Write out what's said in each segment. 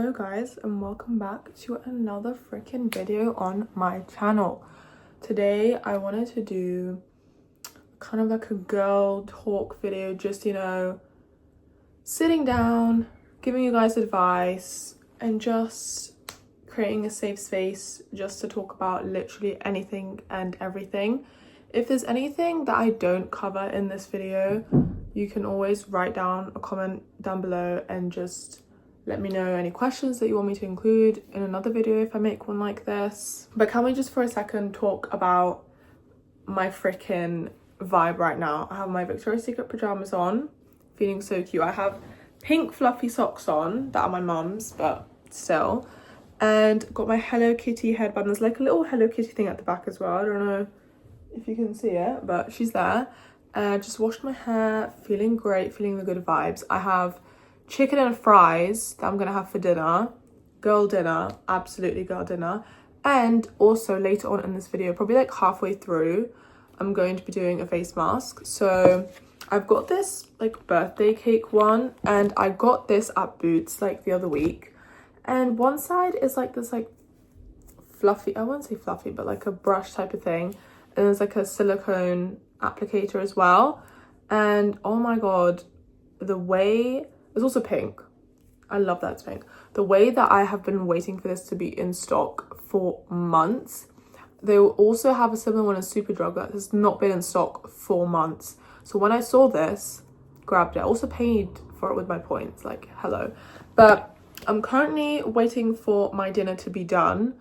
Hello guys, and welcome back to another freaking video on my channel. Today I wanted to do kind of like a girl talk video, just sitting down, giving you guys advice and just creating a safe space just to talk about literally anything and everything. If there's anything that I don't cover in this video, you can always write down a comment down below and just let me know any questions that you want me to include in another video if I make one like this. But can we just for a second talk about my freaking vibe right now? I have my Victoria's Secret pajamas on, feeling so cute. I have pink fluffy socks on that are my mum's, but still. And got my Hello Kitty headband. There's like a little Hello Kitty thing at the back as well. I don't know if you can see it, but she's there. And just washed my hair, feeling great, feeling the good vibes. I have chicken and fries that I'm gonna have for dinner. Girl dinner, absolutely girl dinner. And also later on in this video, probably like halfway through, I'm going to be doing a face mask. So I've got this like birthday cake one, and I got this at Boots like the other week. And one side is like this like fluffy, I won't say fluffy, but like a brush type of thing. And there's like a silicone applicator as well. And oh my god, the way, it's also pink. I love that it's pink. The way that I have been waiting for this to be in stock for months. They will also have a similar one in Superdrug that has not been in stock for months. So when I saw this, grabbed it. I also paid for it with my points, like hello. But I'm currently waiting for my dinner to be done.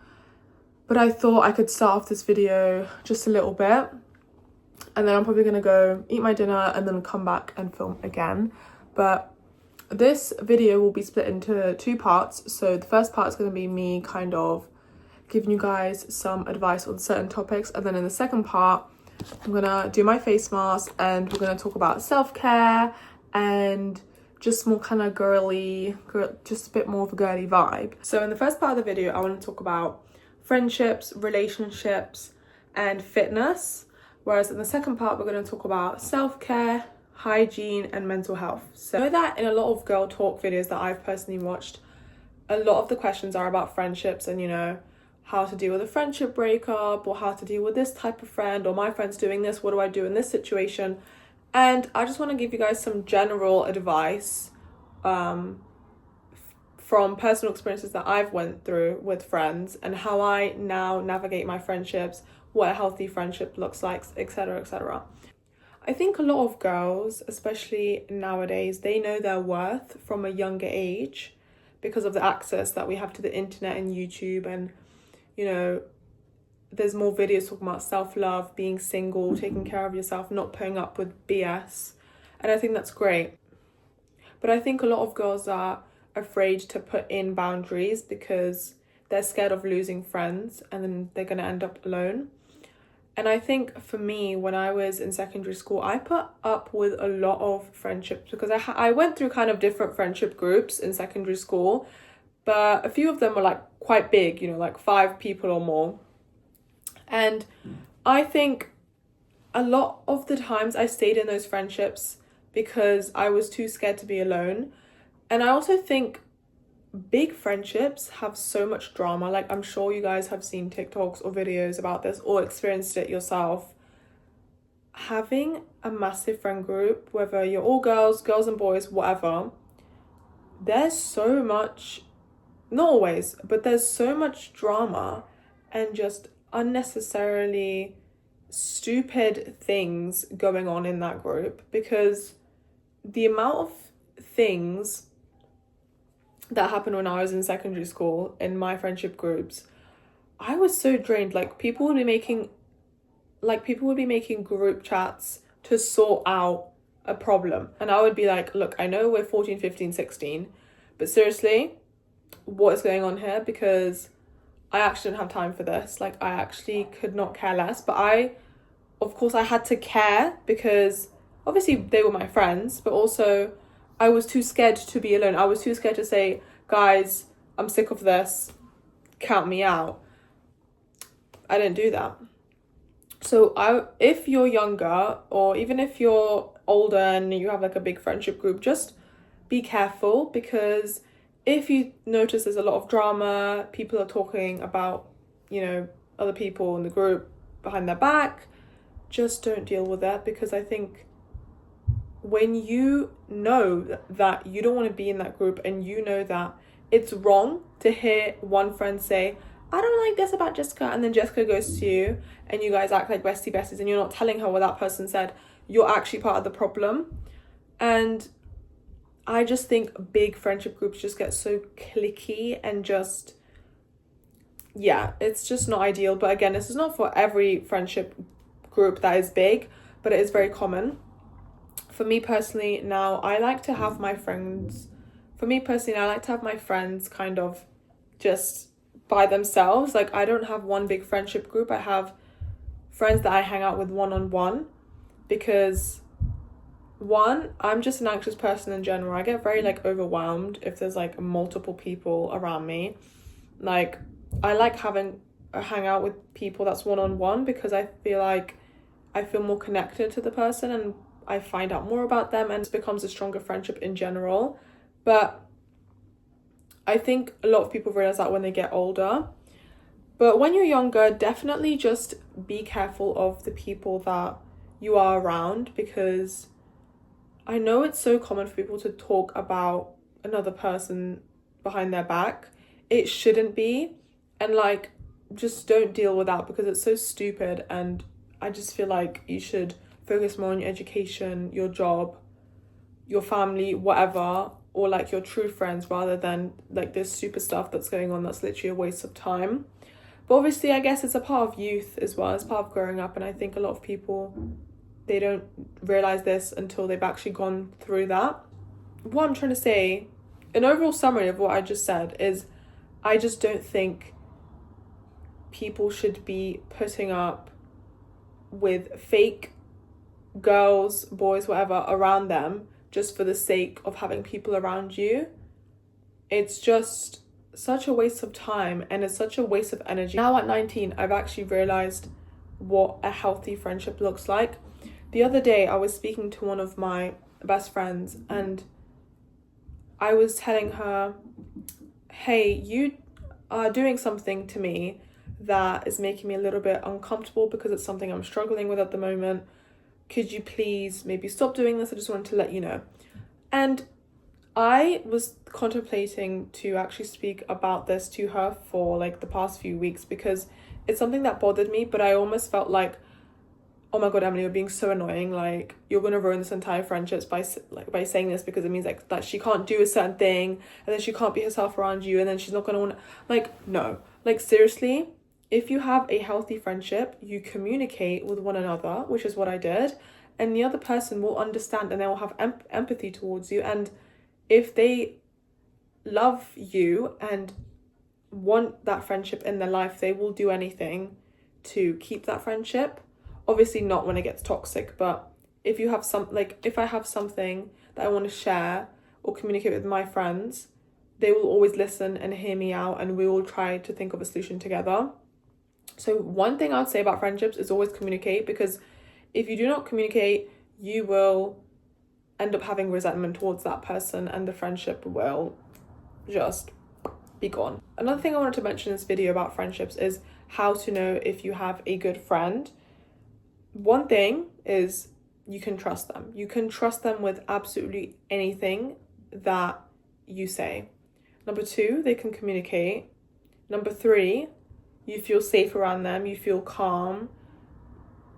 But I thought I could start off this video just a little bit. And then I'm probably gonna go eat my dinner and then come back and film again. But this video will be split into two parts. So the first part is going to be me kind of giving you guys some advice on certain topics, and then in the second part I'm gonna do my face mask and we're gonna talk about self-care and just more kind of just a bit more of a girly vibe. So in the first part of the video I want to talk about friendships, relationships and fitness, whereas in the second part we're going to talk about self-care, hygiene and mental health. So I know that in a lot of girl talk videos that I've personally watched, a lot of the questions are about friendships and how to deal with a friendship breakup, or how to deal with this type of friend, or my friend's doing this, what do I do in this situation? And I just want to give you guys some general advice from personal experiences that I've went through with friends and how I now navigate my friendships, what a healthy friendship looks like, etc, etc. I think a lot of girls, especially nowadays, they know their worth from a younger age because of the access that we have to the internet and YouTube, and there's more videos talking about self-love, being single, taking care of yourself, not putting up with BS, and I think that's great. But I think a lot of girls are afraid to put in boundaries because they're scared of losing friends and then they're going to end up alone. And I think for me, when I was in secondary school, I put up with a lot of friendships because I went through kind of different friendship groups in secondary school, but a few of them were like quite big, like 5 people or more. And I think a lot of the times I stayed in those friendships because I was too scared to be alone. And I also think big friendships have so much drama. Like, I'm sure you guys have seen TikToks or videos about this or experienced it yourself. Having a massive friend group, whether you're all girls and boys, whatever, there's so much, not always, but there's so much drama and just unnecessarily stupid things going on in that group, because the amount of things that happened when I was in secondary school in my friendship groups, I was so drained. Like, people would be making group chats to sort out a problem, and I would be like, look, I know we're 14, 15, 16, but seriously, what is going on here? Because I actually didn't have time for this. Like, I actually could not care less. But of course I had to care because obviously they were my friends, but also I was too scared to be alone. I was too scared to say, guys, I'm sick of this, count me out. I didn't do that. So if you're younger, or even if you're older and you have like a big friendship group, just be careful, because if you notice there's a lot of drama, people are talking about, you know, other people in the group behind their back, just don't deal with that, because I think when you know that you don't want to be in that group, and you know that it's wrong to hear one friend say, I don't like this about Jessica, and then Jessica goes to you and you guys act like besties and you're not telling her what that person said, you're actually part of the problem. And I just think big friendship groups just get so cliquey and just, yeah, it's just not ideal. But again, this is not for every friendship group that is big, but it is very common. For me personally, now I like to have my friends, kind of just by themselves. Like, I don't have one big friendship group. I have friends that I hang out with one-on-one, because one, I'm just an anxious person in general. I get very like overwhelmed if there's like multiple people around me. Like, I like having a hangout with people that's one-on-one, because I feel like I feel more connected to the person and I find out more about them, and it becomes a stronger friendship in general. But I think a lot of people realize that when they get older. But when you're younger, definitely just be careful of the people that you are around, because I know it's so common for people to talk about another person behind their back. It shouldn't be. And like, just don't deal with that, because it's so stupid. And I just feel like you should focus more on your education, your job, your family, whatever, or like your true friends, rather than like this super stuff that's going on that's literally a waste of time. But obviously, I guess it's a part of youth as well, it's part of growing up, and I think a lot of people, they don't realize this until they've actually gone through that. What I'm trying to say, an overall summary of what I just said, is I just don't think people should be putting up with fake girls, boys, whatever, around them just for the sake of having people around you. It's just such a waste of time, and it's such a waste of energy. Now at 19, I've actually realized what a healthy friendship looks like. The other day, I was speaking to one of my best friends, and I was telling her, hey, you are doing something to me that is making me a little bit uncomfortable, because it's something I'm struggling with at the moment. Could you please maybe stop doing this? I just wanted to let you know. And I was contemplating to actually speak about this to her for like the past few weeks, because it's something that bothered me, but I almost felt like, oh my god, Emily, you're being so annoying. Like, you're gonna ruin this entire friendship by saying this, because it means like that she can't do a certain thing, and then she can't be herself around you, and then she's not gonna want to, like, no. Like, seriously, if you have a healthy friendship, you communicate with one another, which is what I did, and the other person will understand, and they will have empathy towards you. And if they love you and want that friendship in their life, they will do anything to keep that friendship. Obviously not when it gets toxic, but if you have if I have something that I want to share or communicate with my friends, they will always listen and hear me out, and we will try to think of a solution together. So one thing I'd say about friendships is always communicate, because if you do not communicate, you will end up having resentment towards that person, and the friendship will just be gone. Another thing I wanted to mention in this video about friendships is how to know if you have a good friend. One thing is, you can trust them. You can trust them with absolutely anything that you say. Number two, they can communicate. Number three, you feel safe around them, you feel calm,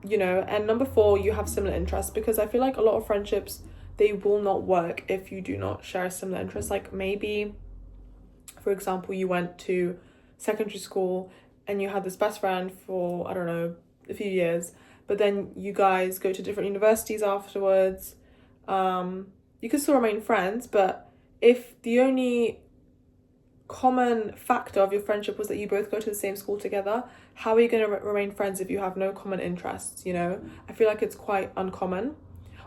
you know. And number four, you have similar interests, because I feel like a lot of friendships, they will not work if you do not share similar interests. Like, maybe, for example, you went to secondary school and you had this best friend for, I don't know, a few years, but then you guys go to different universities afterwards. You can still remain friends, but if the only common factor of your friendship was that you both go to the same school together, how are you going to remain friends if you have no common interests, you know? I feel like it's quite uncommon.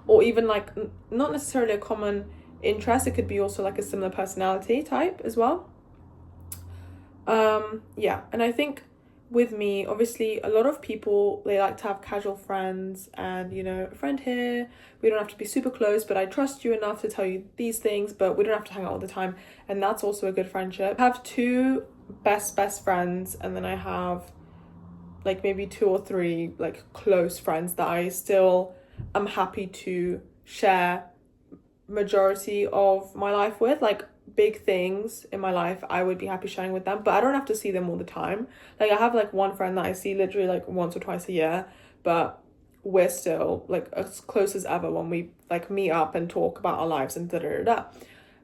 Or even like, not necessarily a common interest, it could be also like a similar personality type as well. Yeah, and I think with me, obviously a lot of people, they like to have casual friends and, you know, a friend here, we don't have to be super close, but I trust you enough to tell you these things, but we don't have to hang out all the time, and that's also a good friendship. I have two best friends, and then I have like maybe 2 or 3 like close friends that I still am happy to share majority of my life with. Like big things in my life I would be happy sharing with them, but I don't have to see them all the time. Like I have like one friend that I see literally like once or twice a year, but we're still like as close as ever when we like meet up and talk about our lives and da.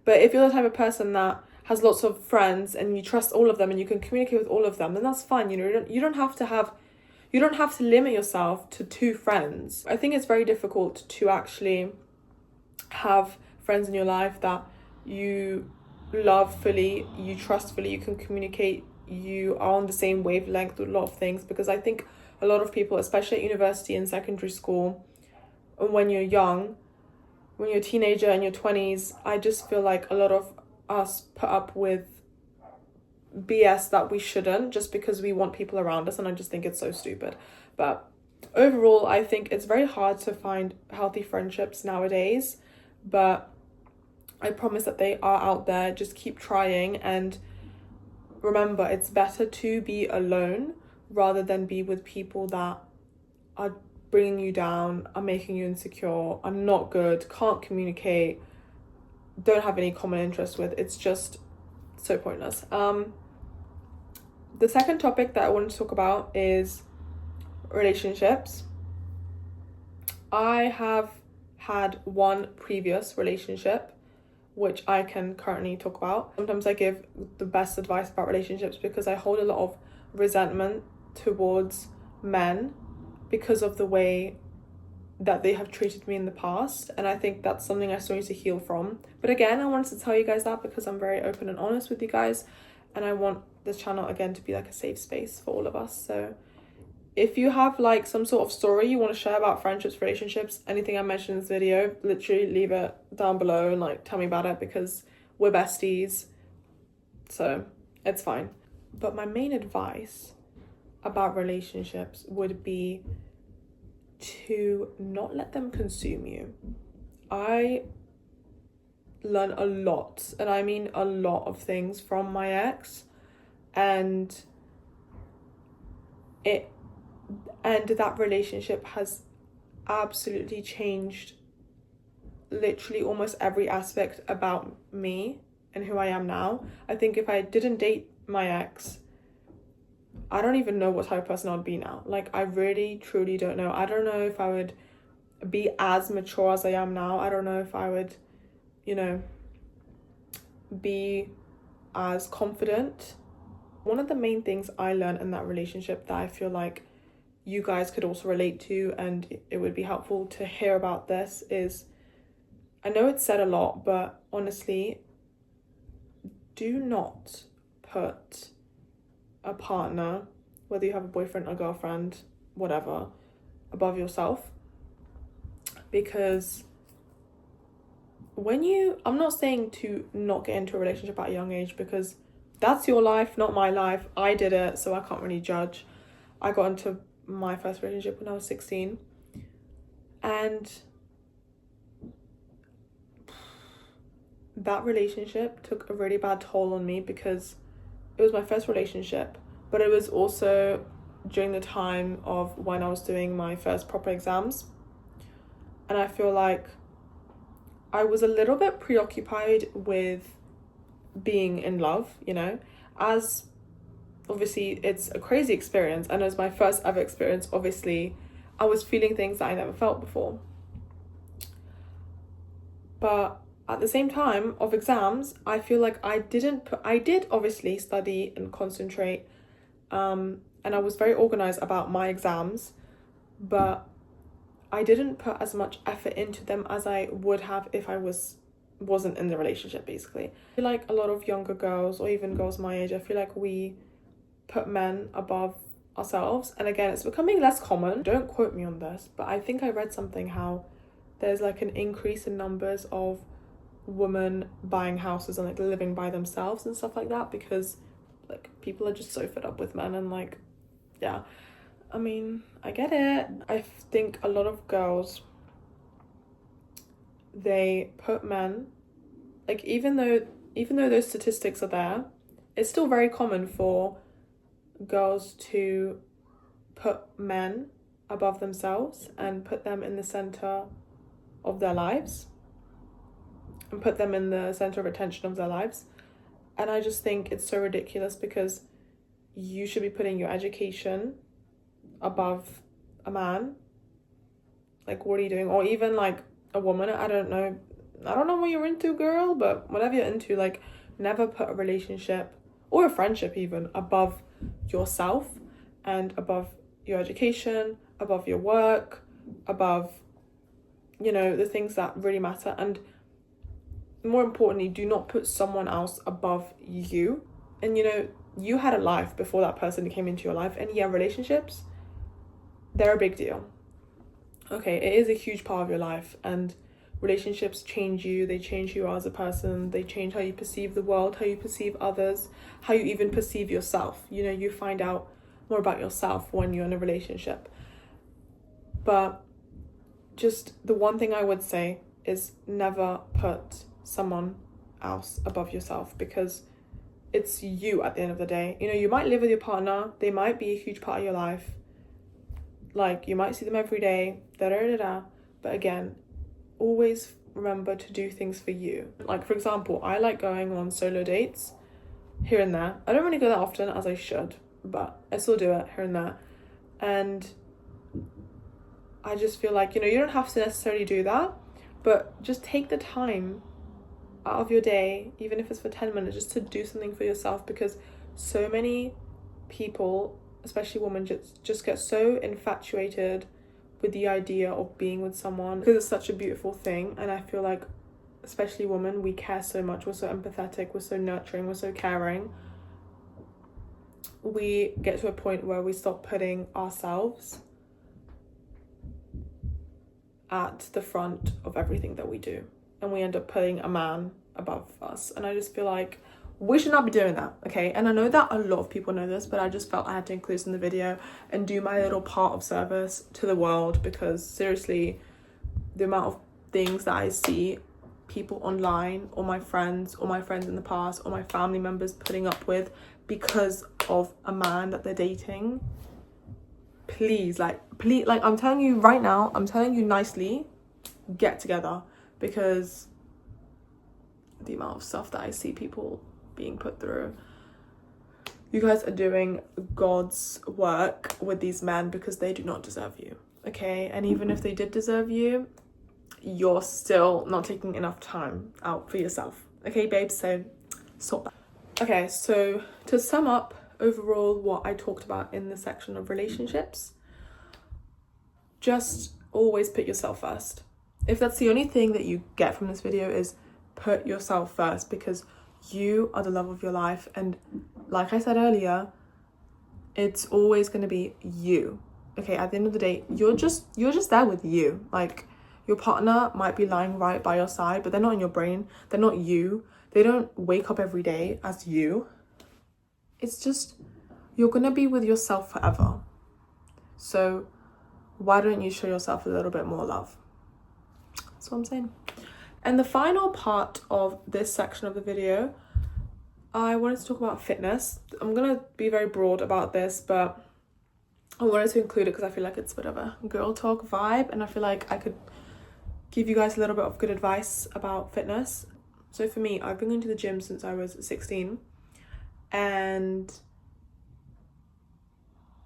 But if you're the type of person that has lots of friends and you trust all of them and you can communicate with all of them, then that's fine. You know, you don't have to limit yourself to 2 friends. I think it's very difficult to actually have friends in your life that you love fully, you trust fully, you can communicate, you are on the same wavelength with a lot of things, because I think a lot of people, especially at university and secondary school, when you're young, when you're a teenager in your 20s, I just feel like a lot of us put up with BS that we shouldn't, just because we want people around us, and I just think it's so stupid. But overall, I think it's very hard to find healthy friendships nowadays, but I promise that they are out there. Just keep trying, and remember, it's better to be alone rather than be with people that are bringing you down, are making you insecure, are not good, can't communicate, don't have any common interest with. It's just so pointless. The second topic that I want to talk about is relationships. I have had one previous relationship which I can currently talk about. Sometimes I give the best advice about relationships because I hold a lot of resentment towards men because of the way that they have treated me in the past, and I think that's something I still need to heal from. But again, I wanted to tell you guys that because I'm very open and honest with you guys, and I want this channel again to be like a safe space for all of us. So if you have like some sort of story you want to share about friendships, relationships, anything I mentioned in this video, literally leave it down below and like tell me about it, because we're besties, so it's fine. But my main advice about relationships would be to not let them consume you. I learned a lot, and I mean a lot of things from my ex, and that relationship has absolutely changed literally almost every aspect about me and who I am now. I think if I didn't date my ex, I don't even know what type of person I'd be now. Like, I really, truly don't know. I don't know if I would be as mature as I am now. I don't know if I would, you know, be as confident. One of the main things I learned in that relationship that I feel like you guys could also relate to, and it would be helpful to hear about this, is, I know it's said a lot, but honestly, do not put a partner, whether you have a boyfriend or girlfriend, whatever, above yourself. Because I'm not saying to not get into a relationship at a young age, because that's your life, not my life. I did it, so I can't really judge. I got into my first relationship when I was 16, and that relationship took a really bad toll on me because it was my first relationship, but it was also during the time of when I was doing my first proper exams, and I feel like I was a little bit preoccupied with being in love, you know, as obviously it's a crazy experience, and as my first ever experience, obviously I was feeling things that I never felt before. But at the same time of exams, I feel like I did obviously study and concentrate, and I was very organized about my exams, but I didn't put as much effort into them as I would have if I wasn't in the relationship, basically. I feel like a lot of younger girls, or even girls my age, I feel like we put men above ourselves, and again, it's becoming less common. Don't quote me on this, but I think I read something how there's like an increase in numbers of women buying houses and like living by themselves and stuff like that, because like people are just so fed up with men, and like yeah, I mean, I get it. I think a lot of girls, they put men, like, even though those statistics are there, it's still very common for girls to put men above themselves and put them in the center of their lives and put them in the center of attention of their lives. And I just think it's so ridiculous, because you should be putting your education above a man. Like, what are you doing? Or even like a woman, I don't know what you're into, girl, but whatever you're into, like, never put a relationship or a friendship even above yourself and above your education, above your work, above, you know, the things that really matter. And more importantly, do not put someone else above you. And, you know, you had a life before that person came into your life. And yeah, relationships, they're a big deal. Okay, it is a huge part of your life, and relationships change you. They change you as a person. They change how you perceive the world, how you perceive others, how you even perceive yourself. You know, you find out more about yourself when you're in a relationship. But just the one thing I would say is never put someone else above yourself, because it's you at the end of the day. You know, you might live with your partner. They might be a huge part of your life. Like, you might see them every day, but again, always remember to do things for you. Like, for example, I like going on solo dates here and there. I don't really go that often as I should, but I still do it here and there. And I just feel like, you know, you don't have to necessarily do that, but just take the time out of your day, even if it's for 10 minutes, just to do something for yourself, because so many people, especially women, just get so infatuated with the idea of being with someone, because it's such a beautiful thing. And I feel like, especially women, we care so much. We're so empathetic, we're so nurturing, we're so caring. We get to a point where we stop putting ourselves at the front of everything that we do, and we end up putting a man above us. And I just feel like we should not be doing that, okay? And I know that a lot of people know this, but I just felt I had to include this in the video and do my little part of service to the world, because seriously, the amount of things that I see people online, or my friends in the past, or my family members putting up with because of a man that they're dating, please, I'm telling you right now, I'm telling you nicely, get together, because the amount of stuff that I see people being put through. You guys are doing God's work with these men, because they do not deserve you, okay? And even if they did deserve you, you're still not taking enough time out for yourself, okay, babe? So sort that. Okay, so to sum up overall what I talked about in the section of relationships, just always put yourself first. If that's the only thing that you get from this video, is put yourself first, because you are the love of your life. And like I said earlier, it's always going to be you, okay? At the end of the day, you're just there with you. Like, your partner might be lying right by your side, but they're not in your brain. They're not you. They don't wake up every day as you. It's just, you're going to be with yourself forever. So why don't you show yourself a little bit more love? That's what I'm saying. And the final part of this section of the video, I wanted to talk about fitness. I'm going to be very broad about this, but I wanted to include it because I feel like it's a bit of a girl talk vibe, and I feel like I could give you guys a little bit of good advice about fitness. So for me, I've been going to the gym since I was 16, and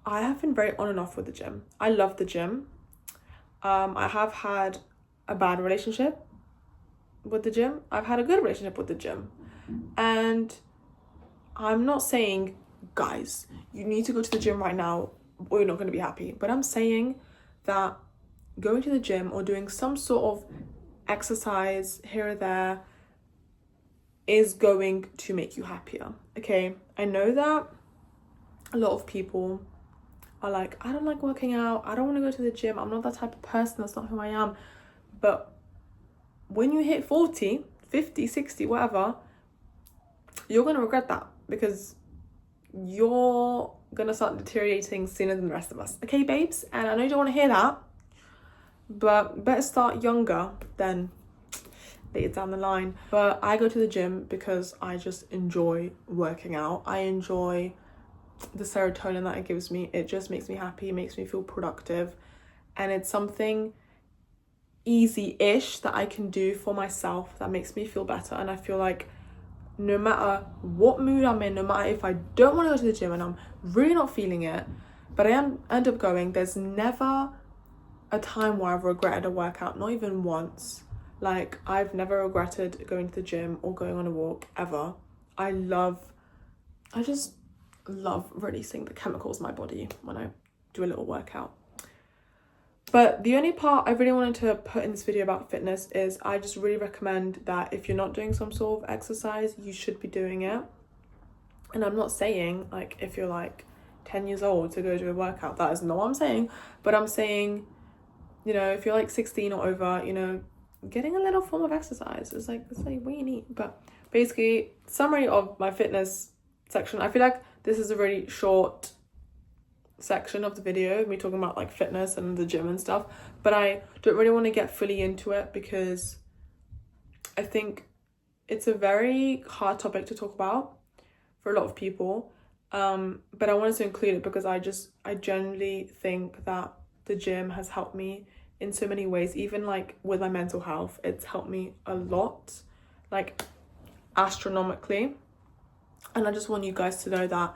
I have been very on and off with the gym. I love the gym. I have had a bad relationship with the gym. I've had a good relationship with the gym. And I'm not saying, guys, you need to go to the gym right now or you're not going to be happy. But I'm saying that going to the gym or doing some sort of exercise here or there is going to make you happier, okay? I know that a lot of people are like, I don't like working out, I don't want to go to the gym, I'm not that type of person, that's not who I am. But when you hit 40, 50, 60, whatever, you're going to regret that, because your gonna start deteriorating sooner than the rest of us. Okay, babes? And I know you don't want to hear that, but better start younger than later down the line. But I go to the gym because I just enjoy working out. I enjoy the serotonin that it gives me. It just makes me happy, makes me feel productive, and it's something easy-ish that I can do for myself that makes me feel better. And I feel like no matter what mood I'm in, no matter if I don't want to go to the gym and I'm really not feeling it, but I end up going, there's never a time where I've regretted a workout, not even once. Like, I've never regretted going to the gym or going on a walk, ever. I just love releasing the chemicals in my body when I do a little workout. But the only part I really wanted to put in this video about fitness is I just really recommend that if you're not doing some sort of exercise, you should be doing it. And I'm not saying, like, if you're like 10 years old to go do a workout, that is not what I'm saying. But I'm saying, you know, if you're like 16 or over, you know, getting a little form of exercise is like, it's like what you need. But basically, summary of my fitness section, I feel like this is a really short section of the video, me talking about like fitness and the gym and stuff, but I don't really want to get fully into it because I think it's a very hard topic to talk about for a lot of people, but I wanted to include it because I genuinely think that the gym has helped me in so many ways. Even like with my mental health, it's helped me a lot, like astronomically. And I just want you guys to know that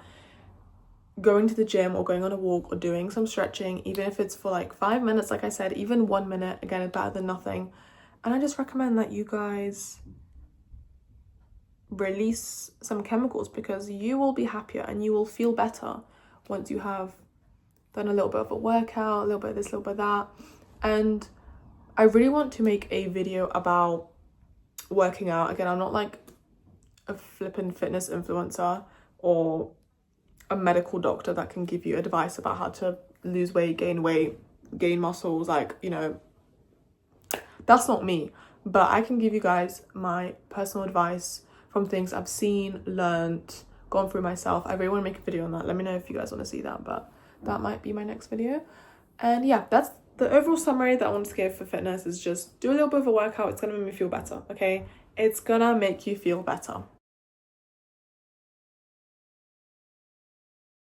going to the gym or going on a walk or doing some stretching, even if it's for like 5 minutes, like I said, even 1 minute, again, is better than nothing. And I just recommend that you guys release some chemicals because you will be happier and you will feel better once you have done a little bit of a workout, a little bit of this, a little bit of that. And I really want to make a video about working out. Again, I'm not like a flippin' fitness influencer or a medical doctor that can give you advice about how to lose weight, gain muscles, like, you know, that's not me. But I can give you guys my personal advice from things I've seen, learned, gone through myself. I really want to make a video on that. Let me know if you guys want to see that, but that might be my next video. And yeah, that's the overall summary that I wanted to give for fitness, is just do a little bit of a workout. It's gonna make me feel better, okay? It's gonna make you feel better.